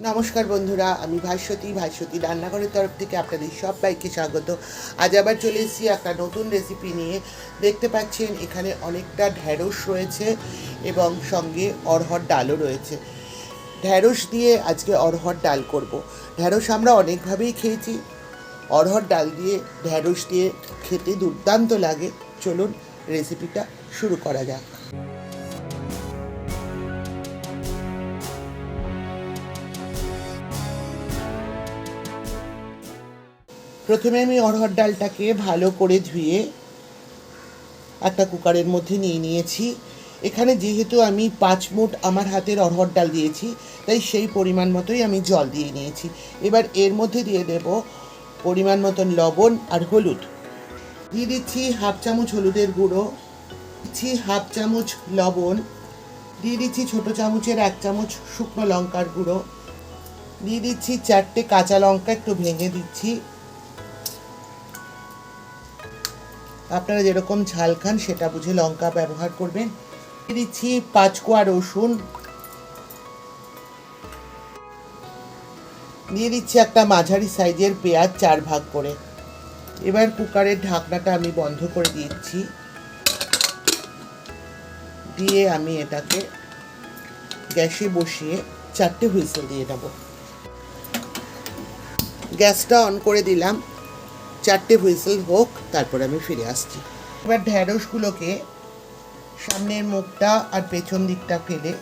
নমস্কার বন্ধুরা, আমি ভাস্বতী রান্নাঘরের তরফ থেকে আপনাদের সবাইকে স্বাগত। আজ আবার চলে এসেছি একটা নতুন রেসিপি নিয়ে। দেখতে পাচ্ছেন এখানে অনেকটা ঢ্যাঁড়স রয়েছে এবং সঙ্গে অড়হর ডালও রয়েছে। ঢ্যাঁড়স দিয়ে আজকে অড়হর ডাল করব। ঢ্যাঁড়স আমরা অনেকভাবেই খেয়েছি, অড়হর ডাল দিয়ে ঢ্যাঁড়স দিয়ে খেতে দুর্দান্ত লাগে। চলুন রেসিপিটা শুরু করা যাক। প্রথমে আমি অড়হর ডালটাকে ভালো করে ধুয়ে একটা কুকারের মধ্যে নিয়ে নিয়েছি। এখানে যেহেতু আমি 5 মুঠ আমার হাতের অড়হর ডাল দিয়েছি, তাই সেই পরিমাণ মতোই আমি জল দিয়ে নিয়েছি। এবার এর মধ্যে দিয়ে দেব পরিমাণ মতন লবণ আর হলুদ। দিয়ে দিচ্ছি হাফ চামচ হলুদের গুঁড়ো, দিচ্ছি হাফ চামচ লবণ, দিয়ে দিচ্ছি ছোটো চামচের 1 চামচ শুকনো লঙ্কার গুঁড়ো, দিয়ে দিচ্ছি 4টে কাঁচা লঙ্কা একটু ভেঙে দিচ্ছি। আপনারা যেরকম ঝাল খান সেটা বুঝে লঙ্কা ব্যবহার করবেন। দিয়ে দিচ্ছি 5 কোয়া রসুন, দিয়ে দিচ্ছি একটা মাঝারি সাইজের পেঁয়াজ 4 ভাগ করে। এবার কুকারের ঢাকনাটা আমি বন্ধ করে দিচ্ছি, দিয়ে আমি এটাকে গ্যাসে বসিয়ে 4টে হুইসেল দিয়ে নেব। গ্যাসটা অন করে দিলাম, 4টে হুইসেল হোক, তারপর আমি ফিরে আসছি। এবার ঢ্যাঁড়সগুলোকে সামনের মুখটা আর পেছন দিকটা ফেলে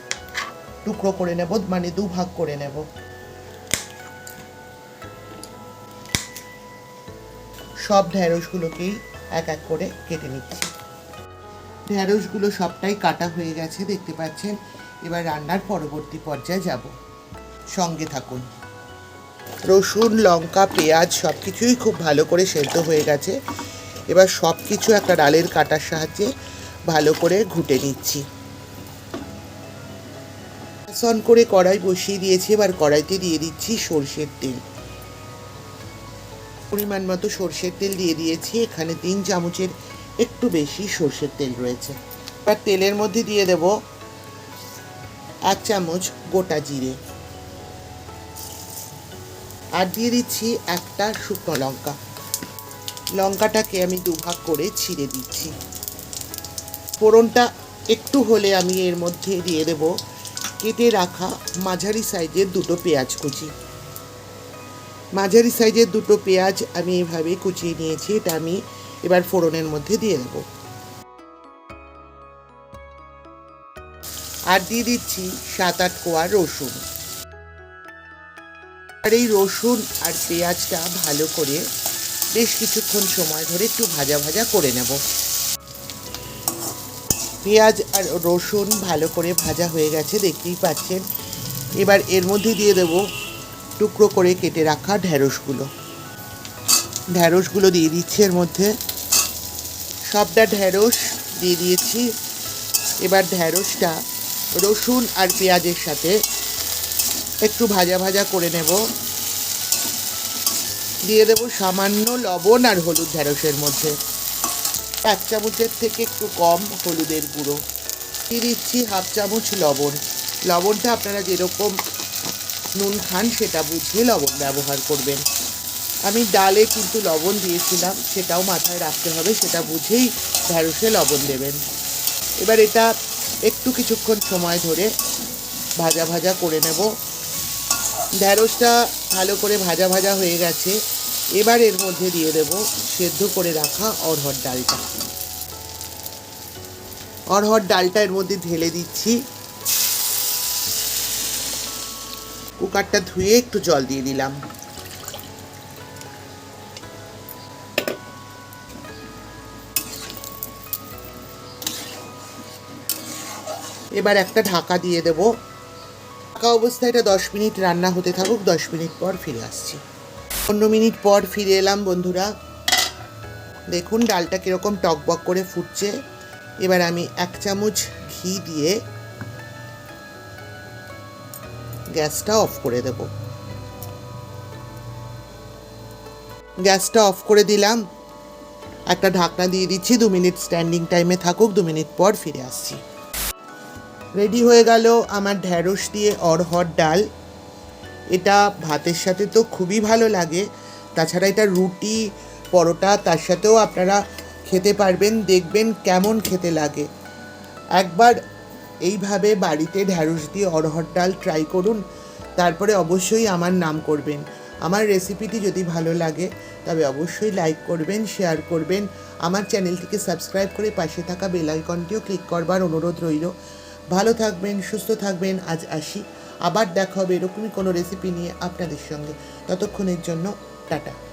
টুকরো করে নেব, মানে 2 ভাগ করে নেব। সব ঢ্যাঁড়সগুলোকেই এক এক করে কেটে নিচ্ছি। ঢ্যাঁড়সগুলো সবটাই কাটা হয়ে গেছে, দেখতে পাচ্ছেন। এবার রান্নার পরবর্তী পর্যায়ে যাব, সঙ্গে থাকুন। রসুন, লঙ্কা, পেঁয়াজ সব কিছুই খুব ভালো করে সেদ্ধ হয়ে গেছে। এবার সব কিছু একটা ডালের কাটার সাহায্যে ভালো করে ঘুটে নিচ্ছি। গ্যাস অন করে কড়াই বসিয়ে দিয়েছি। এবার কড়াইতে দিয়ে দিচ্ছি সরষের তেল। পরিমাণ মতো সরষের তেল দিয়ে দিয়েছি। এখানে 3 চামচের একটু বেশি সরষের তেল রয়েছে। এবার তেলের মধ্যে দিয়ে দেব 1 চামচ গোটা জিরে, আর দিয়ে দিচ্ছি একটা শুকনো লঙ্কা। লঙ্কাটাকে আমি 2 ভাগ করে ছিঁড়ে দিচ্ছি। ফোড়নটা একটু হলে আমি এর মধ্যে দিয়ে দেব কেটে রাখা মাঝারি সাইজের 2টো পেঁয়াজ কুচি। মাঝারি সাইজের 2টো পেঁয়াজ আমি এভাবে কুচিয়ে নিয়েছি। এটা আমি এবার ফোড়নের মধ্যে দিয়ে দেব। আর দিয়ে দিচ্ছি 7-8 কোয়া রসুন। আর এই রসুন আর পেঁয়াজটা ভালো করে বেশ কিছুক্ষণ সময় ধরে একটু ভাজা ভাজা করে নেব। পেঁয়াজ আর রসুন ভালো করে ভাজা হয়ে গেছে, দেখতেই পাচ্ছেন। এবার এর মধ্যে দিয়ে দেব টুকরো করে কেটে রাখা ঢ্যাঁড়সগুলো দিয়ে দিচ্ছি এর মধ্যে। সবটা ঢ্যাঁড়স দিয়ে দিয়েছি। এবার ঢ্যাঁড়সটা রসুন আর পেঁয়াজের সাথে একটু ভাজা ভাজা করে নেব। দিয়ে দেব সামান্য লবণ আর হলুদ ঢ্যাঁড়সের মধ্যে, 1 চামচের থেকে একটু কম হলুদের গুঁড়ো। দিয়ে দিচ্ছি হাফ চামচ লবণ। লবণটা আপনারা যেরকম নুন খান সেটা বুঝে লবণ ব্যবহার করবেন। আমি ডালে কিন্তু লবণ দিয়েছিলাম, সেটাও মাথায় রাখতে হবে, সেটা বুঝেই ঢ্যাঁড়সে লবণ দেবেন। এবার এটা একটু কিছুক্ষণ সময় ধরে ভাজা ভাজা করে নেব। ঢ্যাঁড়সটা ভালো করে ভাজা ভাজা হয়ে গেছে। এবার এর মধ্যে দিয়ে দেব সেদ্ধ করে রাখা অড়হর ডালটা। অড়হর ডালটা এর মধ্যে ঢেলে দিচ্ছি। কুকারটা ধুয়ে একটু জল দিয়ে দিলাম। এবার একটা ঢাকা দিয়ে দেব। ঢাকা অবস্থায় এটা 10 মিনিট রান্না হতে থাকুক। 10 মিনিট পর ফিরে আসছি। 15 মিনিট পর ফিরে এলাম বন্ধুরা। দেখুন ডালটা কীরকম টকবক করে ফুটছে। এবার আমি 1 চামচ ঘি দিয়ে গ্যাসটা অফ করে দেব। গ্যাসটা অফ করে দিলাম। একটা ঢাকনা দিয়ে দিচ্ছি। 2 মিনিট স্ট্যান্ডিং টাইমে থাকুক। 2 মিনিট পর ফিরে আসছি। রেডি হয়ে গেল আমার ঢ্যাঁড়স দিয়ে অড়হর ডাল। এটা ভাতের সাথে তো খুবই ভালো লাগে, তাছাড়া এটা রুটি, পরোটা তার সাথেও আপনারা খেতে পারবেন, দেখবেন কেমন খেতে লাগে। একবার এইভাবে বাড়িতে ঢ্যাঁড়স দিয়ে অড়হর ডাল ট্রাই করুন, তারপরে অবশ্যই আমার নাম করবেন। আমার রেসিপিটি যদি ভালো লাগে তবে অবশ্যই লাইক করবেন, শেয়ার করবেন, আমার চ্যানেলটিকে সাবস্ক্রাইব করে পাশে থাকা বেল আইকনটিও ক্লিক করবার অনুরোধ রইল। ভালো থাকবেন, সুস্থ থাকবেন। আজ আসি, আবার দেখা হবে এরকমই কোনো রেসিপি নিয়ে আপনাদের সঙ্গে। ততক্ষণের জন্য টাটা।